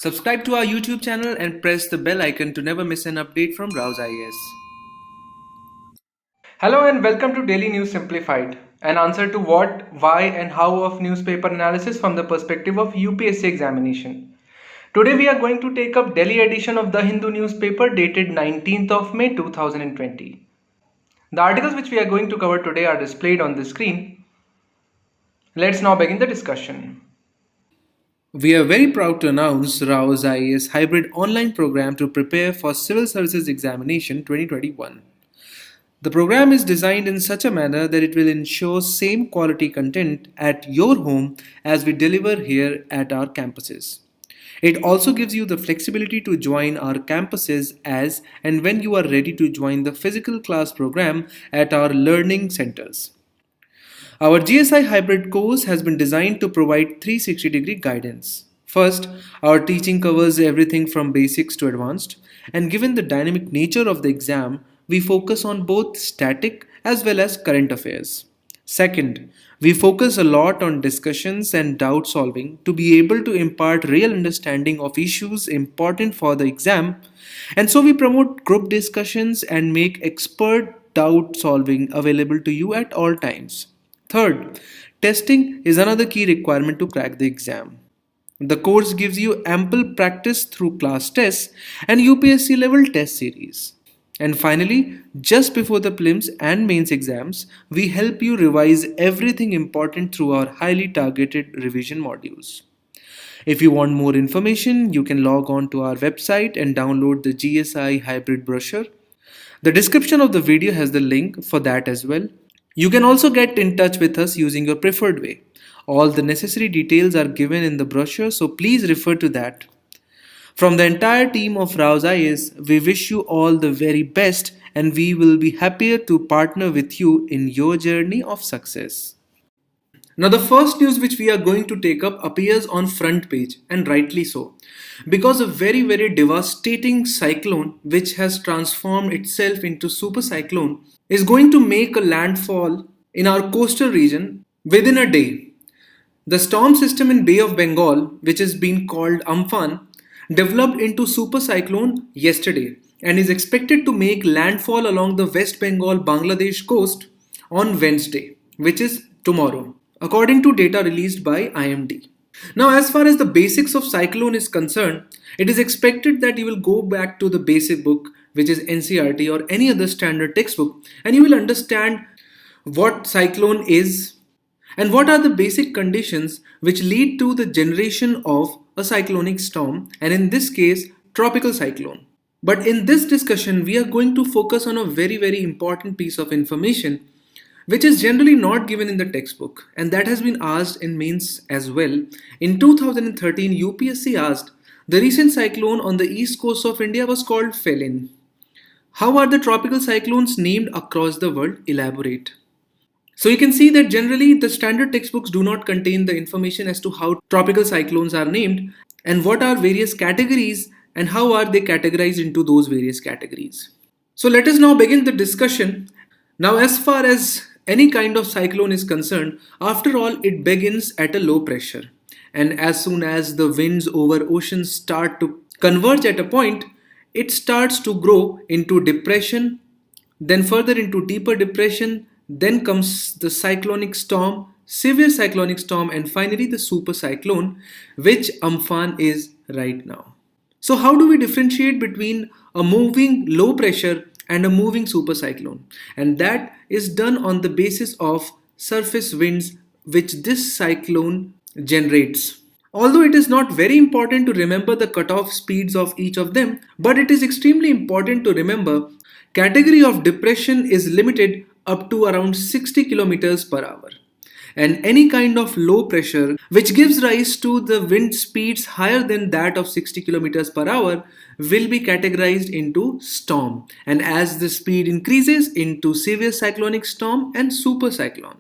Subscribe to our YouTube channel and press the bell icon to never miss an update from RAU'S. Hello and welcome to Daily News Simplified, an answer to what, why, and how of newspaper analysis from the perspective of UPSC examination. Today we are going to take up Delhi edition of the Hindu newspaper dated 19th of May 2020. The articles which we are going to cover today are displayed on the screen. Let's now begin the discussion. We are very proud to announce RAU'S hybrid online program to prepare for Civil Services Examination 2021. The program is designed in such a manner that it will ensure same quality content at your home as we deliver here at our campuses. It also gives you the flexibility to join our campuses as and when you are ready to join the physical class program at our learning centers. Our GSI hybrid course has been designed to provide 360-degree guidance. First, our teaching covers everything from basics to advanced, and given the dynamic nature of the exam, we focus on both static as well as current affairs. Second, we focus a lot on discussions and doubt solving to be able to impart real understanding of issues important for the exam, and so we promote group discussions and make expert doubt solving available to you at all times. Third, testing is another key requirement to crack the exam. The course gives you ample practice through class tests and UPSC level test series. And finally, just before the prelims and mains exams, we help you revise everything important through our highly targeted revision modules. If you want more information, you can log on to our website and download the GSI hybrid brochure. The description of the video has the link for that as well. You can also get in touch with us using your preferred way. All the necessary details are given in the brochure, so please refer to that. From the entire team of RAU'S, we wish you all the very best and we will be happier to partner with you in your journey of success. Now the first news which we are going to take up appears on front page, and rightly so, because a very devastating cyclone which has transformed itself into super cyclone is going to make a landfall in our coastal region within a day. The storm system in Bay of Bengal, which has been called Amphan, developed into super cyclone yesterday and is expected to make landfall along the West Bengal Bangladesh coast on Wednesday, which is tomorrow, according to data released by IMD. Now, as far as the basics of cyclone is concerned, it is expected that you will go back to the basic book, which is NCERT or any other standard textbook, and you will understand what cyclone is and what are the basic conditions which lead to the generation of a cyclonic storm, and in this case, tropical cyclone. But in this discussion, we are going to focus on a very important piece of information which is generally not given in the textbook, and that has been asked in mains as well. In 2013, UPSC asked, the recent cyclone on the east coast of India was called Felin. How are the tropical cyclones named across the world? Elaborate. So you can see that generally the standard textbooks do not contain the information as to how tropical cyclones are named and what are various categories and how are they categorized into those various categories. So let us now begin the discussion. Now, as far as any kind of cyclone is concerned, after all, it begins at a low pressure. And as soon as the winds over oceans start to converge at a point, it starts to grow into depression, then further into deeper depression. Then comes the cyclonic storm, severe cyclonic storm, and finally the super cyclone, which Amphan is right now. So how do we differentiate between a moving low pressure and a moving super cyclone? And that is done on the basis of surface winds which this cyclone generates. Although it is not very important to remember the cutoff speeds of each of them, but it is extremely important to remember category of depression is limited up to around 60 kilometers per hour. And any kind of low pressure which gives rise to the wind speeds higher than that of 60 kilometers per hour will be categorized into storm. And as the speed increases into severe cyclonic storm and super cyclone.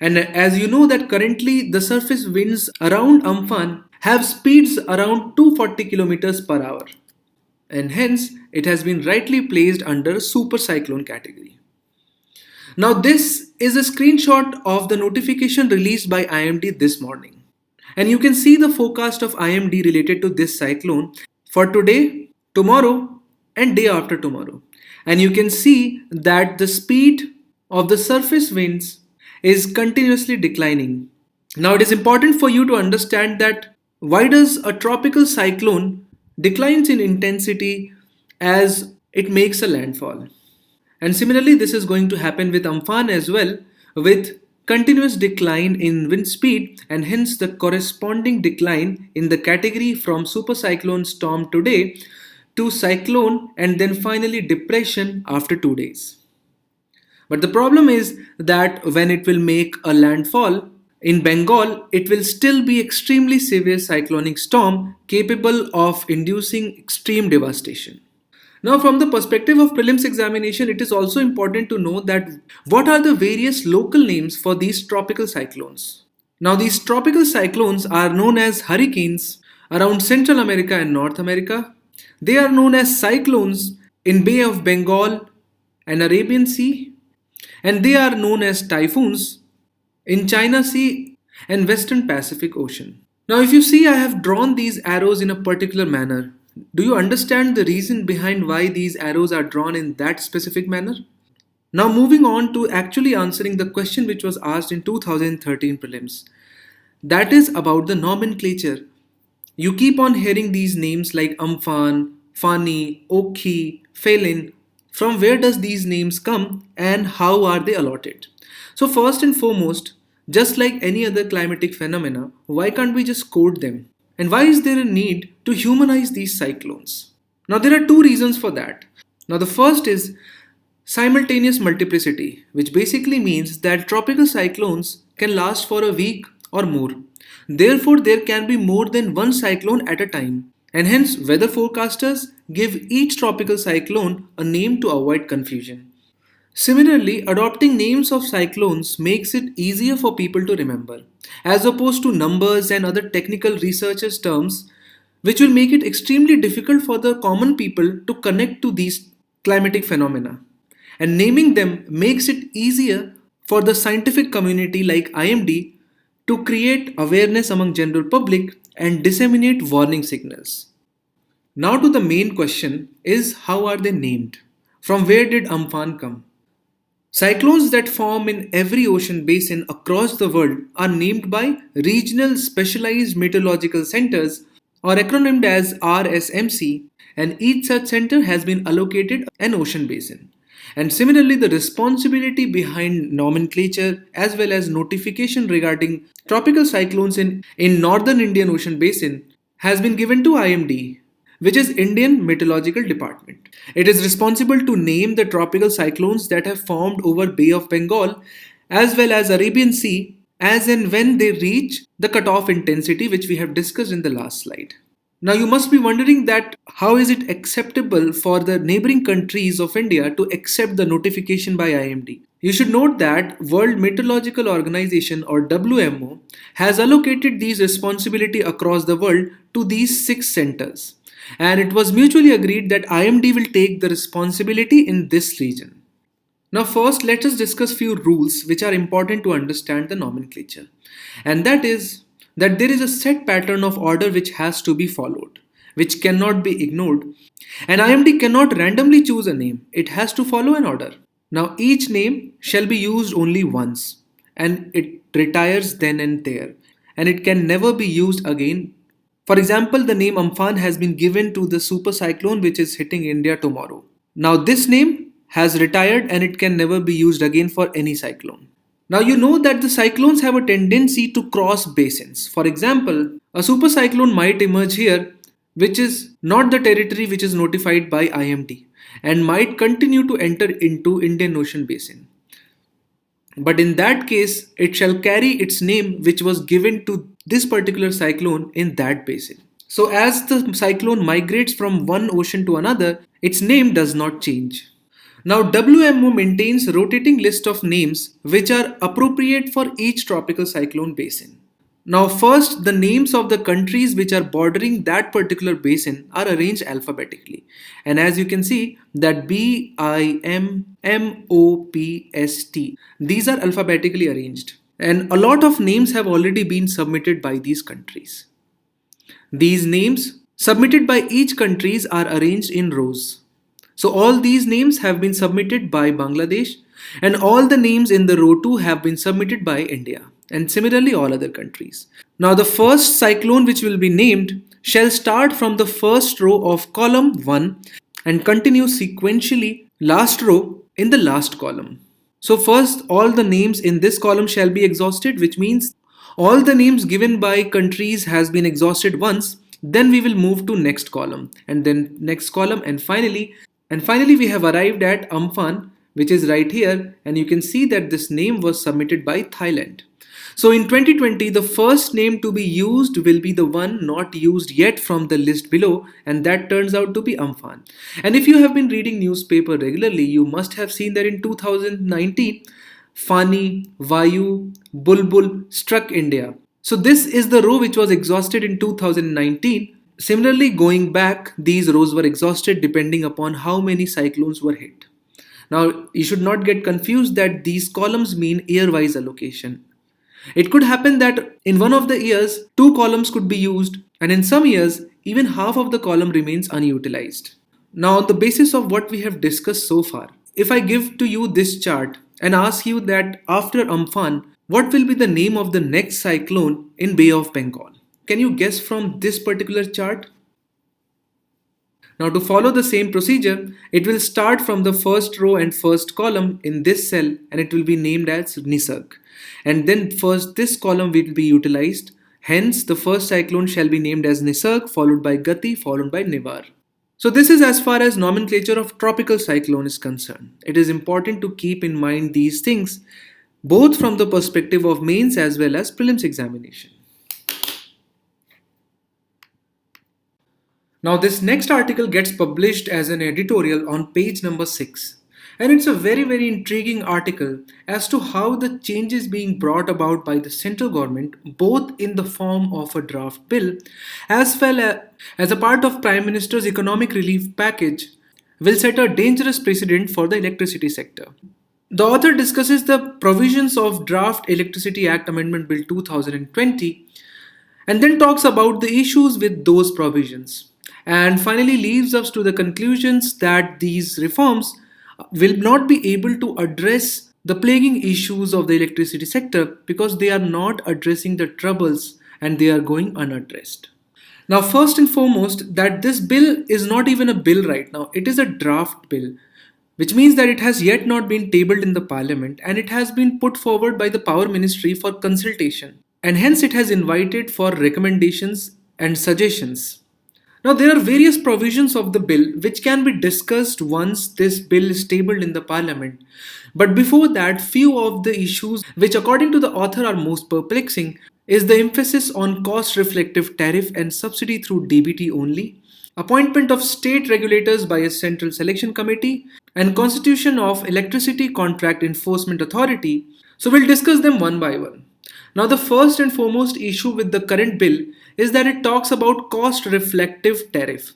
And as you know that currently the surface winds around Amphan have speeds around 240 kilometers per hour. And hence it has been rightly placed under super cyclone category. Now, this is a screenshot of the notification released by IMD this morning. And you can see the forecast of IMD related to this cyclone for today, tomorrow, and day after tomorrow. And you can see that the speed of the surface winds is continuously declining. Now, it is important for you to understand that why does a tropical cyclone declines in intensity as it makes a landfall? And similarly, this is going to happen with Amphan as well, with continuous decline in wind speed and hence the corresponding decline in the category from supercyclone storm today to cyclone and then finally depression after 2 days. But the problem is that when it will make a landfall in Bengal, it will still be extremely severe cyclonic storm capable of inducing extreme devastation. Now, from the perspective of prelims examination, it is also important to know that what are the various local names for these tropical cyclones. Now, these tropical cyclones are known as hurricanes around Central America and North America. They are known as cyclones in Bay of Bengal and Arabian Sea, and they are known as typhoons in China Sea and Western Pacific Ocean. Now, if you see, I have drawn these arrows in a particular manner. Do you understand the reason behind why these arrows are drawn in that specific manner? Now, moving on to actually answering the question which was asked in 2013 prelims. That is about the nomenclature. You keep on hearing these names like Amphan, Fani, Okhi, Phelan. From where does these names come and how are they allotted? So first and foremost, just like any other climatic phenomena, why can't we just code them? And why is there a need to humanize these cyclones? Now there are two reasons for that. Now the first is simultaneous multiplicity, which basically means that tropical cyclones can last for a week or more. Therefore, there can be more than one cyclone at a time, and hence weather forecasters give each tropical cyclone a name to avoid confusion. Similarly, adopting names of cyclones makes it easier for people to remember, as opposed to numbers and other technical researchers' terms, which will make it extremely difficult for the common people to connect to these climatic phenomena. And naming them makes it easier for the scientific community like IMD to create awareness among general public and disseminate warning signals. Now to the main question is how are they named? From where did Amphan come? Cyclones that form in every ocean basin across the world are named by regional specialized meteorological centers or acronymed as RSMC, and each such center has been allocated an ocean basin. And similarly, the responsibility behind nomenclature as well as notification regarding tropical cyclones in northern Indian Ocean basin has been given to IMD, which is Indian Meteorological Department. It is responsible to name the tropical cyclones that have formed over Bay of Bengal as well as Arabian Sea as and when they reach the cutoff intensity which we have discussed in the last slide. Now you must be wondering that how is it acceptable for the neighboring countries of India to accept the notification by IMD? You should note that World Meteorological Organization or WMO has allocated these responsibility across the world to these 6 centers, and it was mutually agreed that IMD will take the responsibility in this region. Now first let us discuss few rules which are important to understand the nomenclature, and that is that there is a set pattern of order which has to be followed, which cannot be ignored, and IMD cannot randomly choose a name, it has to follow an order. Now each name shall be used only once and it retires then and there, and it can never be used again. For example, the name Amphan has been given to the super cyclone which is hitting India tomorrow. Now this name has retired and it can never be used again for any cyclone. Now you know that the cyclones have a tendency to cross basins. For example, a super cyclone might emerge here, which is not the territory which is notified by IMD, and might continue to enter into Indian Ocean basin. But in that case, it shall carry its name which was given to this particular cyclone in that basin. So as the cyclone migrates from one ocean to another, its name does not change. Now WMO maintains a rotating list of names which are appropriate for each tropical cyclone basin. Now, first, the names of the countries which are bordering that particular basin are arranged alphabetically. And as you can see, that BIMMOPST, these are alphabetically arranged. And a lot of names have already been submitted by these countries. These names submitted by each countries are arranged in rows. So all these names have been submitted by Bangladesh, and all the names in the row 2 have been submitted by India, and similarly all other countries. Now the first cyclone which will be named shall start from the first row of column 1 and continue sequentially last row in the last column. So first all the names in this column shall be exhausted, which means all the names given by countries has been exhausted once. Then we will move to next column and then next column, and finally we have arrived at Amphan, which is right here, and you can see that this name was submitted by Thailand. So in 2020, the first name to be used will be the one not used yet from the list below, and that turns out to be Amphan. And if you have been reading newspaper regularly, you must have seen that in 2019, Fani, Vayu, Bulbul struck India. So this is the row which was exhausted in 2019. Similarly, going back, these rows were exhausted depending upon how many cyclones were hit. Now, you should not get confused that these columns mean year-wise allocation. It could happen that in one of the years, two columns could be used, and in some years, even half of the column remains unutilized. Now, on the basis of what we have discussed so far, if I give to you this chart and ask you that after Amphan, what will be the name of the next cyclone in Bay of Bengal? Can you guess from this particular chart? Now to follow the same procedure, it will start from the first row and first column in this cell, and it will be named as Nisarg. And then first this column will be utilized. Hence the first cyclone shall be named as Nisarg, followed by Gati, followed by Nivar. So this is as far as nomenclature of tropical cyclone is concerned. It is important to keep in mind these things both from the perspective of mains as well as prelims examination. Now this next article gets published as an editorial on page number 6. And it's a very intriguing article as to how the changes being brought about by the central government, both in the form of a draft bill as well as a part of Prime Minister's economic relief package, will set a dangerous precedent for the electricity sector. The author discusses the provisions of Draft Electricity Act Amendment Bill 2020 and then talks about the issues with those provisions, and finally leaves us to the conclusions that these reforms will not be able to address the plaguing issues of the electricity sector because they are not addressing the troubles and they are going unaddressed. Now, first and foremost, that this bill is not even a bill right now, it is a draft bill, which means that it has yet not been tabled in the parliament and it has been put forward by the Power Ministry for consultation, and hence it has invited for recommendations and suggestions. Now, there are various provisions of the bill which can be discussed once this bill is tabled in the parliament. But before that, few of the issues which according to the author are most perplexing is the emphasis on cost reflective tariff and subsidy through DBT only, appointment of state regulators by a central selection committee, and constitution of Electricity Contract Enforcement Authority. So we'll discuss them one by one. Now, the first and foremost issue with the current bill is that it talks about cost reflective tariff.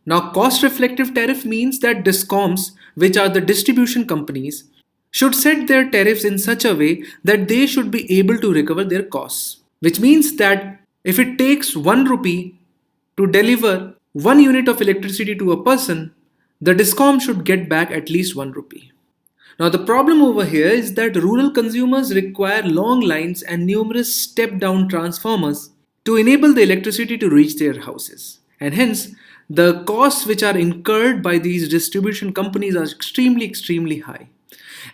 Now, cost reflective tariff means that DISCOMs, which are the distribution companies, should set their tariffs in such a way that they should be able to recover their costs. Which means that if it takes 1 rupee to deliver 1 unit of electricity to a person, the DISCOM should get back at least 1 rupee. Now, the problem over here is that rural consumers require long lines and numerous step-down transformers to enable the electricity to reach their houses. And hence, the costs which are incurred by these distribution companies are extremely high.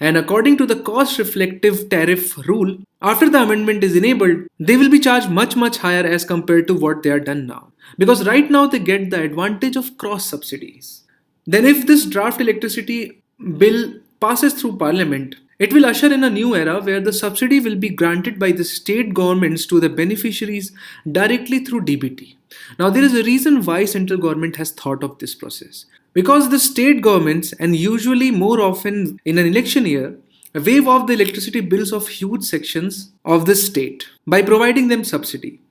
And according to the cost reflective tariff rule, after the amendment is enabled, they will be charged much higher as compared to what they are done now. Because right now they get the advantage of cross subsidies. Then if this draft electricity bill passes through parliament, it will usher in a new era where the subsidy will be granted by the state governments to the beneficiaries directly through DBT. Now, there is a reason why central government has thought of this process. Because the state governments, and usually more often in an election year, waive off the electricity bills of huge sections of the state by providing them subsidy.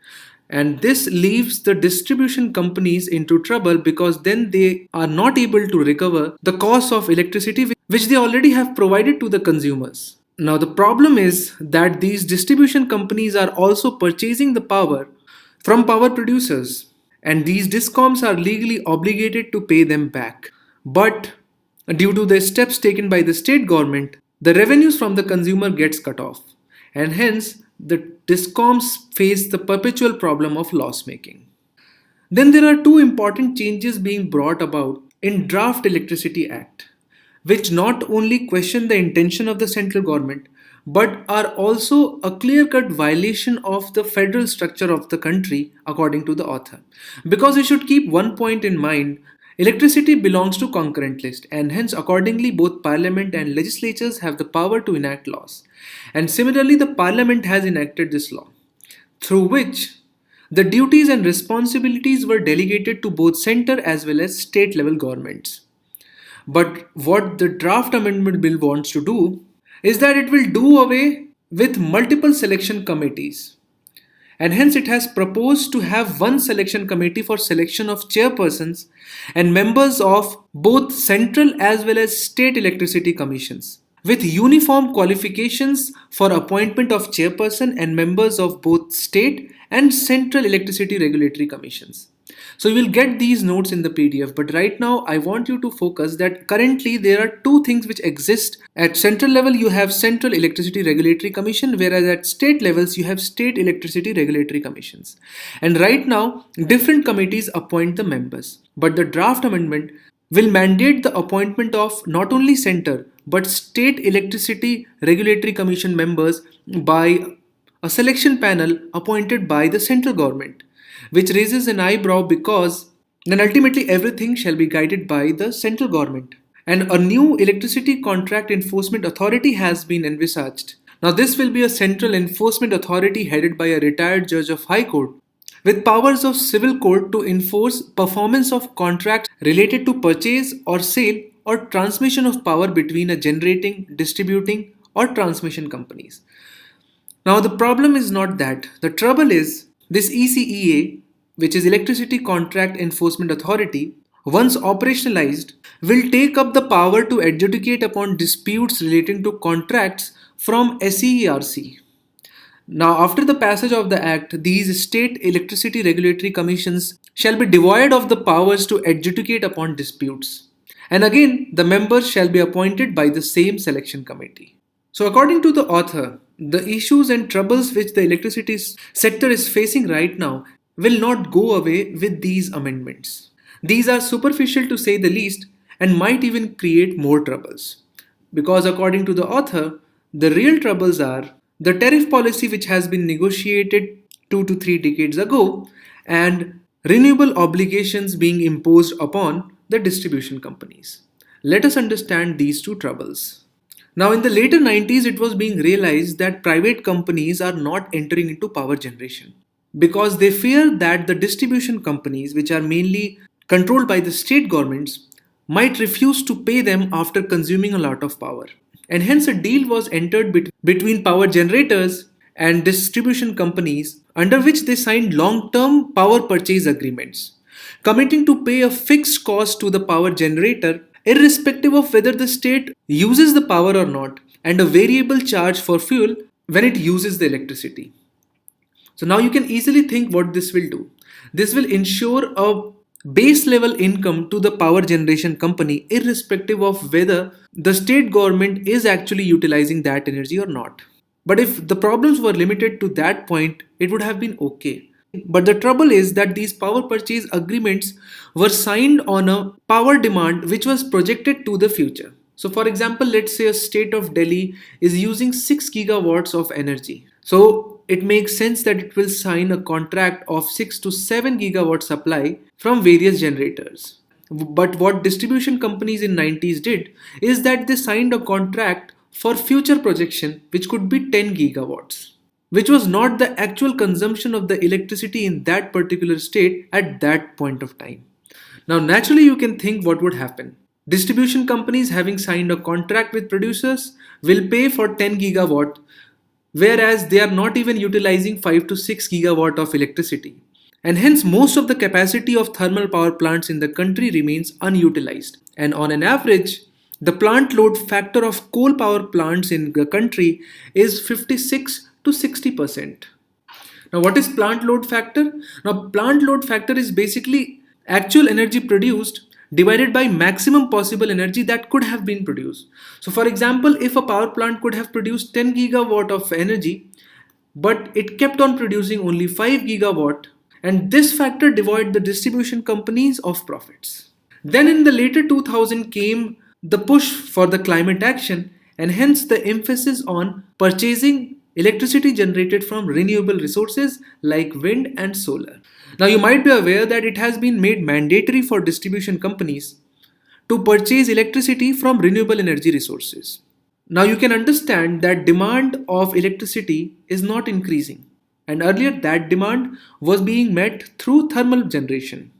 And this leaves the distribution companies into trouble because then they are not able to recover the cost of electricity which they already have provided to the consumers. Now, the problem is that these distribution companies are also purchasing the power from power producers, and these discoms are legally obligated to pay them back. But due to the steps taken by the state government, the revenues from the consumer gets cut off, and hence the discoms face the perpetual problem of loss making. Then there are two important changes being brought about in Draft Electricity Act, which not only question the intention of the central government but are also a clear-cut violation of the federal structure of the country according to the author. Because we should keep one point in mind, electricity belongs to concurrent list and hence accordingly both parliament and legislatures have the power to enact laws. And similarly the parliament has enacted this law through which the duties and responsibilities were delegated to both center as well as state level governments. But what the draft amendment bill wants to do is that it will do away with multiple selection committees. And hence it has proposed to have one selection committee for selection of chairpersons and members of both central as well as state electricity commissions, with uniform qualifications for appointment of chairperson and members of both state and central electricity regulatory commissions. So you will get these notes in the PDF, but right now I want you to focus that currently there are two things which exist. At central level you have Central Electricity Regulatory Commission, whereas at state levels you have State Electricity Regulatory Commissions. And right now different committees appoint the members, but the draft amendment will mandate the appointment of not only center but State Electricity Regulatory Commission members by a selection panel appointed by the central government, which raises an eyebrow because then ultimately everything shall be guided by the central government. And a new electricity contract enforcement authority has been envisaged. Now this will be a central enforcement authority headed by a retired judge of High Court with powers of civil court to enforce performance of contracts related to purchase or sale or transmission of power between a generating, distributing or transmission companies. Now the problem is not that. The trouble is this ECEA, which is Electricity Contract Enforcement Authority, once operationalized, will take up the power to adjudicate upon disputes relating to contracts from SEERC. Now, after the passage of the Act, these state electricity regulatory commissions shall be devoid of the powers to adjudicate upon disputes. And again, the members shall be appointed by the same selection committee. So, according to the author, the issues and troubles which the electricity sector is facing right now will not go away with these amendments. These are superficial to say the least and might even create more troubles. Because, according to the author, the real troubles are the tariff policy which has been negotiated 2 to 3 decades ago and renewable obligations being imposed upon the distribution companies. Let us understand these two troubles. Now, in the later 90s, it was being realized that private companies are not entering into power generation because they fear that the distribution companies, which are mainly controlled by the state governments, might refuse to pay them after consuming a lot of power. And hence, a deal was entered between power generators and distribution companies under which they signed long-term power purchase agreements, committing to pay a fixed cost to the power generator irrespective of whether the state uses the power or not, and a variable charge for fuel when it uses the electricity. So now you can easily think what this will do. This will ensure a base level income to the power generation company irrespective of whether the state government is actually utilizing that energy or not. But if the problems were limited to that point, it would have been okay. But the trouble is that these power purchase agreements were signed on a power demand which was projected to the future. So for example, let's say a state of Delhi is using 6 gigawatts of energy. So it makes sense that it will sign a contract of 6 to 7 gigawatt supply from various generators. But what distribution companies in 90s did is that they signed a contract for future projection which could be 10 gigawatts, which was not the actual consumption of the electricity in that particular state at that point of time. Now naturally you can think what would happen. Distribution companies having signed a contract with producers will pay for 10 gigawatt, whereas they are not even utilizing 5 to 6 gigawatt of electricity. And hence, most of the capacity of thermal power plants in the country remains unutilized. And on an average, the plant load factor of coal power plants in the country is 56 to 60%. Now, what is plant load factor? Now, plant load factor is basically actual energy produced divided by maximum possible energy that could have been produced. So, for example, if a power plant could have produced 10 gigawatt of energy, but it kept on producing only 5 gigawatt, and this factor devoid the distribution companies of profits. Then in the later 2000 came the push for the climate action, and hence the emphasis on purchasing electricity generated from renewable resources like wind and solar. Now you might be aware that it has been made mandatory for distribution companies to purchase electricity from renewable energy resources. Now you can understand that demand of electricity is not increasing, and earlier that demand was being met through thermal generation,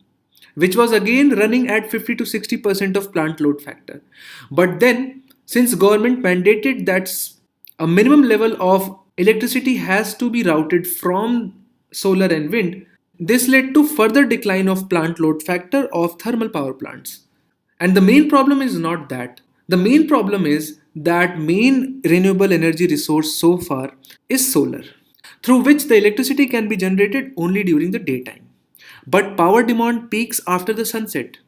which was again running at 50 to 60% of plant load factor. But then, since government mandated that a minimum level of electricity has to be routed from solar and wind, this led to further decline of plant load factor of thermal power plants. And the main problem is not that. The main problem is that main renewable energy resource so far is solar, through which the electricity can be generated only during the daytime. But power demand peaks after the sunset.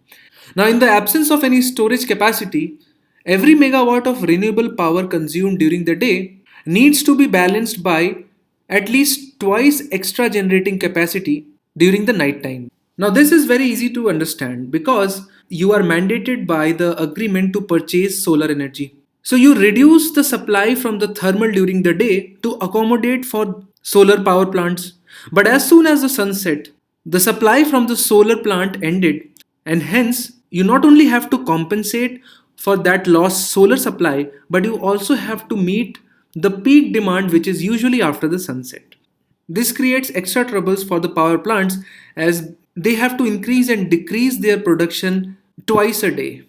Now, in the absence of any storage capacity, every megawatt of renewable power consumed during the day needs to be balanced by at least twice extra generating capacity during the night time. Now, this is very easy to understand because you are mandated by the agreement to purchase solar energy. So, you reduce the supply from the thermal during the day to accommodate for solar power plants. But as soon as the sun set, the supply from the solar plant ended, and hence you not only have to compensate for that lost solar supply, but you also have to meet the peak demand, which is usually after the sunset. This creates extra troubles for the power plants as they have to increase and decrease their production twice a day.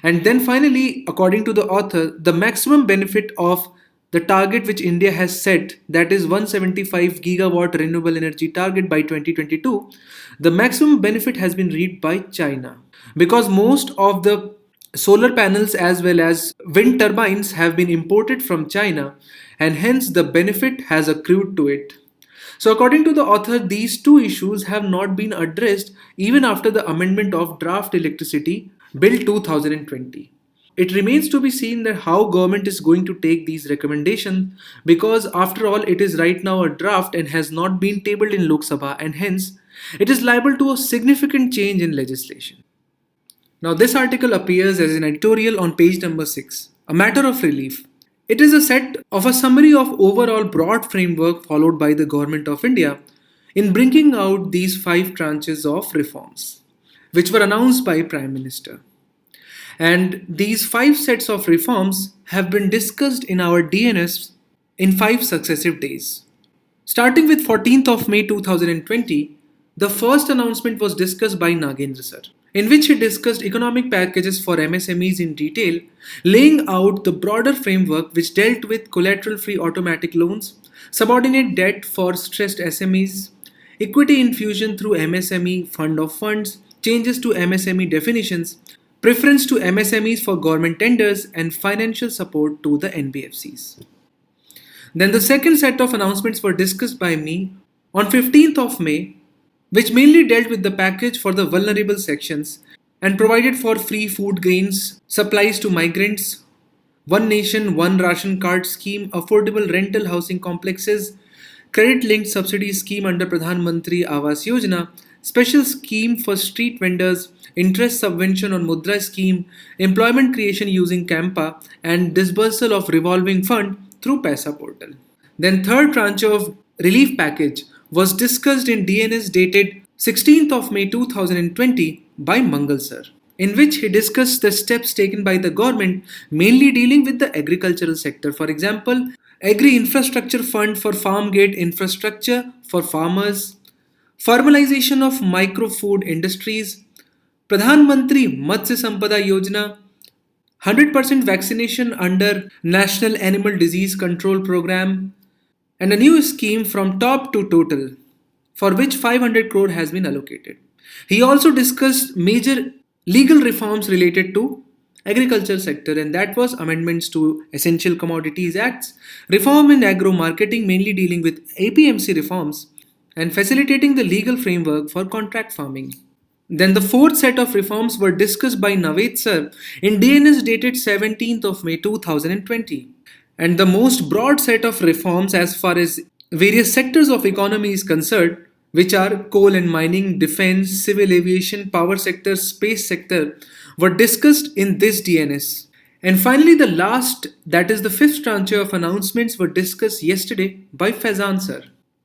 And then finally, according to the author, the maximum benefit of the target which India has set, that is 175 gigawatt renewable energy target by 2022, the maximum benefit has been reaped by China because most of the solar panels as well as wind turbines have been imported from China, and hence the benefit has accrued to it. So, according to the author, these two issues have not been addressed even after the amendment of Draft Electricity Bill 2020. It remains to be seen that how government is going to take these recommendations because after all it is right now a draft and has not been tabled in Lok Sabha, and hence it is liable to a significant change in legislation. Now this article appears as an editorial on page number 6, a matter of relief. It is a set of a summary of overall broad framework followed by the government of India in bringing out these 5 tranches of reforms which were announced by Prime Minister. And these 5 sets of reforms have been discussed in our DNS in 5 successive days. Starting with 14th of May 2020, the first announcement was discussed by Nagendra sir, in which he discussed economic packages for MSMEs in detail, laying out the broader framework which dealt with collateral-free automatic loans, subordinate debt for stressed SMEs, equity infusion through MSME fund of funds, changes to MSME definitions, preference to MSMEs for government tenders, and financial support to the NBFCs. Then the second set of announcements were discussed by me on 15th of May, which mainly dealt with the package for the vulnerable sections and provided for free food grains, supplies to migrants, one nation, one ration card scheme, affordable rental housing complexes, credit-linked subsidy scheme under Pradhan Mantri Awas Yojana, special scheme for street vendors, interest subvention on Mudra scheme, employment creation using Campa, and disbursal of revolving fund through Paisa portal. Then third tranche of relief package was discussed in DNS dated 16th of May 2020 by Mangal sir, in which he discussed the steps taken by the government mainly dealing with the agricultural sector. For example, Agri Infrastructure Fund for farm gate infrastructure for farmers, formalization of micro food industries, Pradhan Mantri Matsya Sampada Yojana, 100% vaccination under National Animal Disease Control Program, and a new scheme from top to total, for which 500 crore has been allocated. He also discussed major legal reforms related to agriculture sector, and that was amendments to Essential Commodities Acts, reform in agro marketing mainly dealing with APMC reforms, and facilitating the legal framework for contract farming. Then the fourth set of reforms were discussed by Naved sir in DNS dated 17th of May 2020. And the most broad set of reforms as far as various sectors of economy is concerned, which are coal and mining, defense, civil aviation, power sector, space sector, were discussed in this DNS. And finally, the last, that is the fifth tranche of announcements, were discussed yesterday by Faizan sir,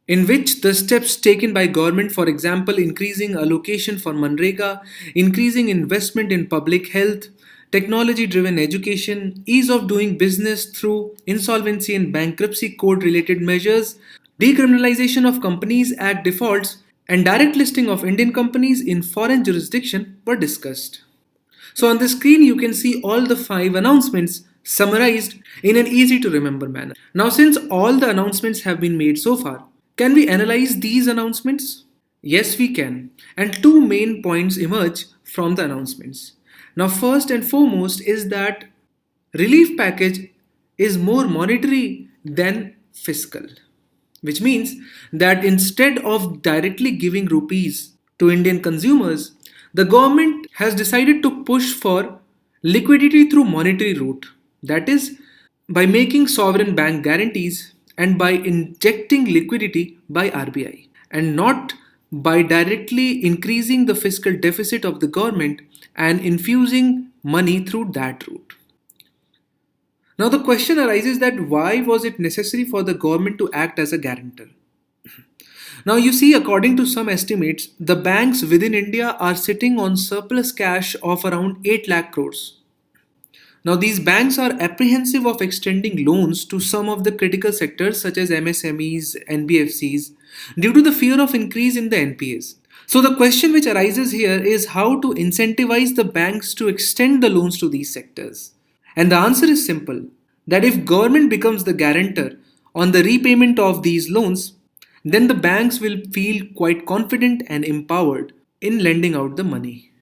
in which the steps taken by government, for example, increasing allocation for Manrega, increasing investment in public health, technology driven education, ease of doing business through insolvency and bankruptcy code related measures, decriminalization of Companies Act defaults, and direct listing of Indian companies in foreign jurisdiction were discussed. So on the screen you can see all the five announcements summarized in an easy to remember manner. Now since all the announcements have been made so far, can we analyze these announcements? Yes, we can. And two main points emerge from the announcements. Now, first and foremost is that relief package is more monetary than fiscal, which means that instead of directly giving rupees to Indian consumers, the government has decided to push for liquidity through monetary route. That is, by making sovereign bank guarantees and by injecting liquidity by RBI, and not by directly increasing the fiscal deficit of the government and infusing money through that route. Now the question arises that why was it necessary for the government to act as a guarantor? Now you see, according to some estimates, the banks within India are sitting on surplus cash of around 8 lakh crores. Now these banks are apprehensive of extending loans to some of the critical sectors such as MSMEs, NBFCs due to the fear of increase in the NPAs. So the question which arises here is how to incentivize the banks to extend the loans to these sectors. And the answer is simple, that if government becomes the guarantor on the repayment of these loans, then the banks will feel quite confident and empowered in lending out the money.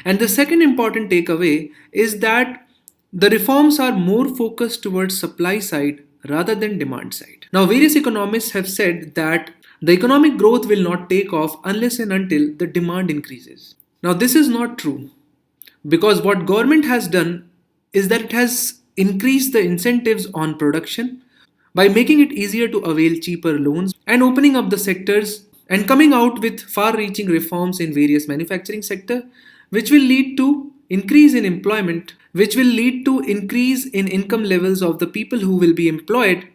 And the second important takeaway is that the reforms are more focused towards supply side rather than demand side. Now, various economists have said that the economic growth will not take off unless and until the demand increases. Now, this is not true because what government has done is that it has increased the incentives on production by making it easier to avail cheaper loans and opening up the sectors and coming out with far-reaching reforms in various manufacturing sector, which will lead to increase in employment, which will lead to increase in income levels of the people who will be employed.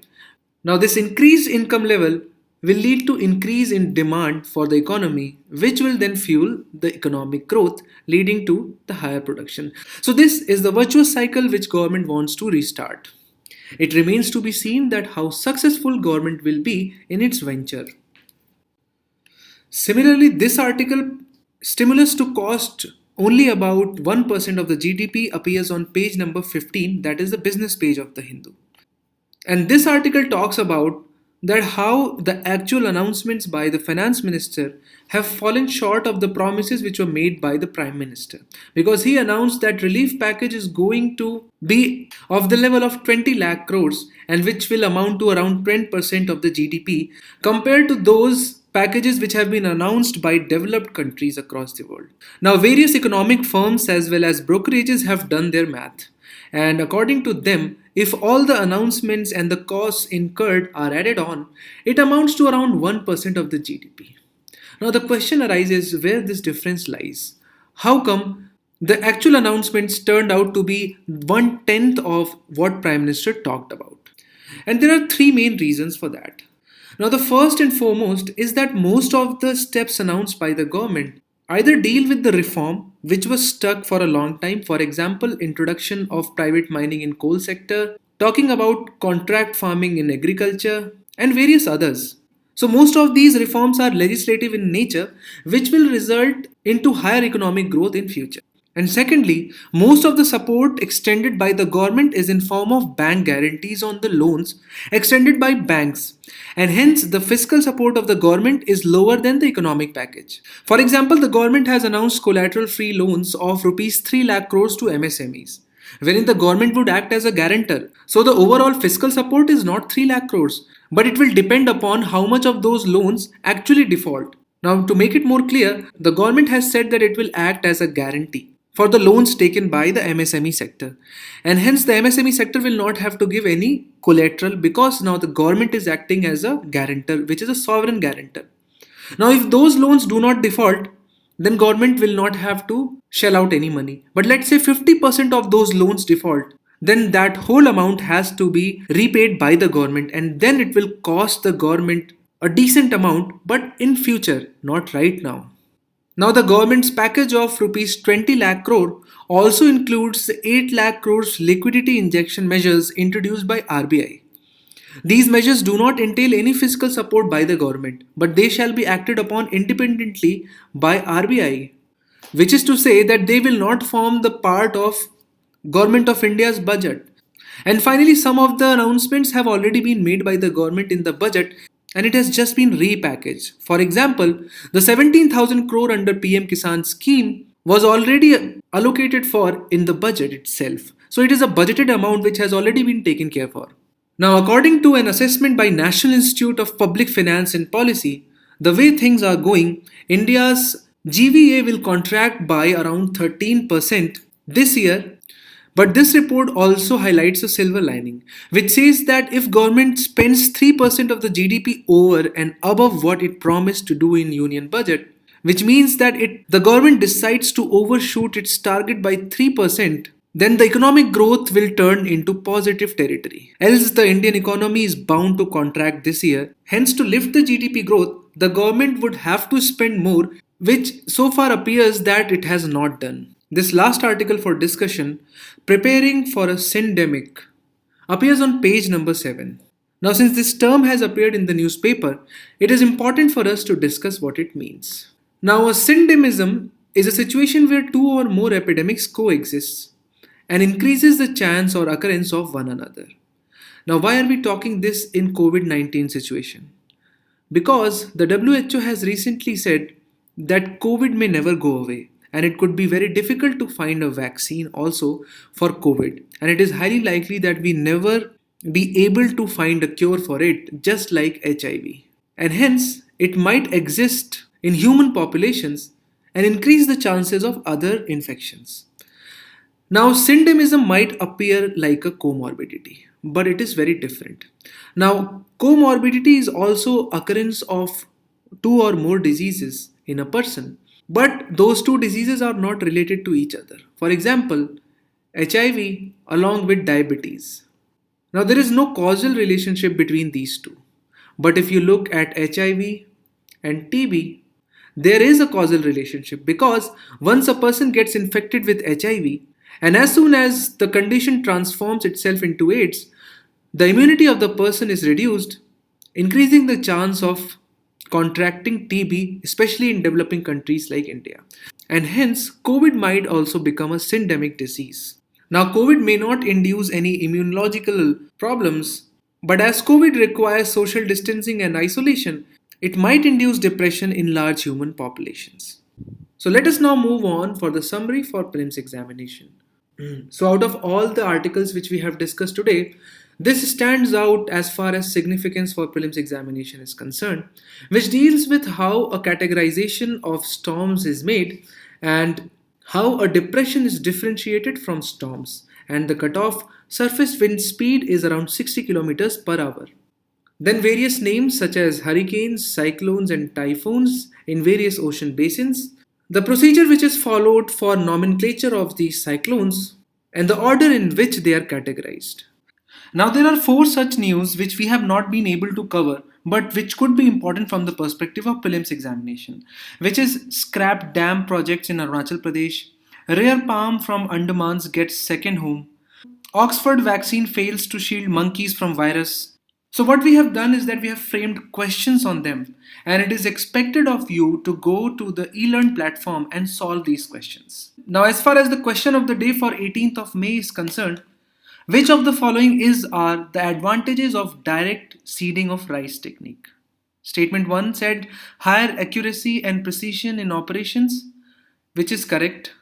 Now this increased income level will lead to increase in demand for the economy, which will then fuel the economic growth, leading to the higher production. So this is the virtuous cycle which government wants to restart. It remains to be seen that how successful government will be in its venture. Similarly, this article, stimulus to cost only about 1% of the GDP, appears on page number 15, that is the business page of the Hindu. And this article talks about that how the actual announcements by the finance minister have fallen short of the promises which were made by the prime minister, because he announced that relief package is going to be of the level of 20 lakh crores and which will amount to around 10% of the GDP compared to those packages which have been announced by developed countries across the world. Now various economic firms as well as brokerages have done their math, and according to them, if all the announcements and the costs incurred are added on, it amounts to around 1% of the GDP. Now the question arises where this difference lies. How come the actual announcements turned out to be 1/10 of what Prime Minister talked about? And there are three main reasons for that. Now the first and foremost is that most of the steps announced by the government either deal with the reform which was stuck for a long time, for example introduction of private mining in coal sector, talking about contract farming in agriculture and various others. So most of these reforms are legislative in nature, which will result into higher economic growth in future. And secondly, most of the support extended by the government is in form of bank guarantees on the loans extended by banks, and hence the fiscal support of the government is lower than the economic package. For example, the government has announced collateral free loans of rupees 3 lakh crores to MSMEs, wherein the government would act as a guarantor. So the overall fiscal support is not 3 lakh crores, but it will depend upon how much of those loans actually default. Now, to make it more clear, the government has said that it will act as a guarantee for the loans taken by the MSME sector. And hence, the MSME sector will not have to give any collateral because now the government is acting as a guarantor, which is a sovereign guarantor. Now, if those loans do not default, then government will not have to shell out any money. But let's say 50% of those loans default, then that whole amount has to be repaid by the government, and then it will cost the government a decent amount, but in future, not right now. Now, the government's package of rupees 20 lakh crore also includes 8 lakh crores liquidity injection measures introduced by RBI. These measures do not entail any fiscal support by the government, but they shall be acted upon independently by RBI, which is to say that they will not form the part of Government of India's budget. And finally, some of the announcements have already been made by the government in the budget and it has just been repackaged. For example, the 17,000 crore under PM Kisan scheme was already allocated for in the budget itself. So it is a budgeted amount which has already been taken care for. Now, according to an assessment by National Institute of Public Finance and Policy, the way things are going, India's GVA will contract by around 13% this year. But this report also highlights a silver lining, which says that if government spends 3% of the GDP over and above what it promised to do in union budget, which means that the government decides to overshoot its target by 3%, then the economic growth will turn into positive territory. Else the Indian economy is bound to contract this year. Hence, to lift the GDP growth, the government would have to spend more, which so far appears that it has not done. This last article for discussion, Preparing for a Syndemic, appears on page number 7. Now, since this term has appeared in the newspaper, it is important for us to discuss what it means. Now, a syndemism is a situation where two or more epidemics coexist and increases the chance or occurrence of one another. Now, why are we talking this in COVID-19 situation? Because the WHO has recently said that COVID may never go away and it could be very difficult to find a vaccine also for COVID, and it is highly likely that we never be able to find a cure for it, just like HIV. And hence, it might exist in human populations and increase the chances of other infections. Now, syndemism might appear like a comorbidity, but it is very different. Now, comorbidity is also occurrence of two or more diseases in a person, but those two diseases are not related to each other. For example, HIV along with diabetes. Now, there is no causal relationship between these two. But if you look at HIV and TB, there is a causal relationship because once a person gets infected with HIV, and as soon as the condition transforms itself into AIDS, the immunity of the person is reduced, increasing the chance of contracting TB, especially in developing countries like India. And hence, COVID might also become a syndemic disease. Now, COVID may not induce any immunological problems, but as COVID requires social distancing and isolation, it might induce depression in large human populations. So let us now move on for the summary for prelims examination. So out of all the articles which we have discussed today, this stands out as far as significance for prelims examination is concerned, which deals with how a categorization of storms is made and how a depression is differentiated from storms, and the cutoff surface wind speed is around 60 kilometers per hour. Then various names such as hurricanes, cyclones and typhoons in various ocean basins, the procedure which is followed for nomenclature of these cyclones, and the order in which they are categorized. Now, there are four such news which we have not been able to cover but which could be important from the perspective of prelims examination, which is scrap dam projects in Arunachal Pradesh, rare palm from Andamans gets second home, Oxford vaccine fails to shield monkeys from virus, So what we have done is that we have framed questions on them, and it is expected of you to go to the ELEARN platform and solve these questions. Now, as far as the question of the day for 18th of May is concerned, which of the following are the advantages of direct seeding of rice technique? Statement 1 said higher accuracy and precision in operations, which is correct.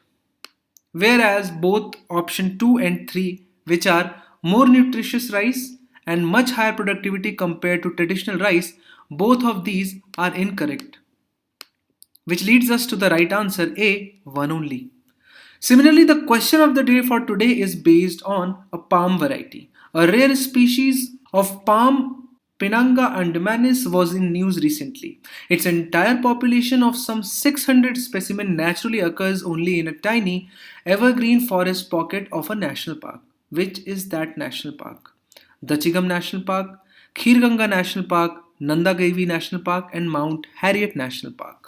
Whereas both option 2 and 3, which are more nutritious rice and much higher productivity compared to traditional rice, both of these are incorrect. Which leads us to the right answer A, one only. Similarly, the question of the day for today is based on a palm variety. A rare species of palm Pinanga andamanus was in news recently. Its entire population of some 600 specimens naturally occurs only in a tiny evergreen forest pocket of a national park. Which is that national park? Dachigam National Park, Khirganga National Park, Nandagavi National Park, and Mount Harriet National Park.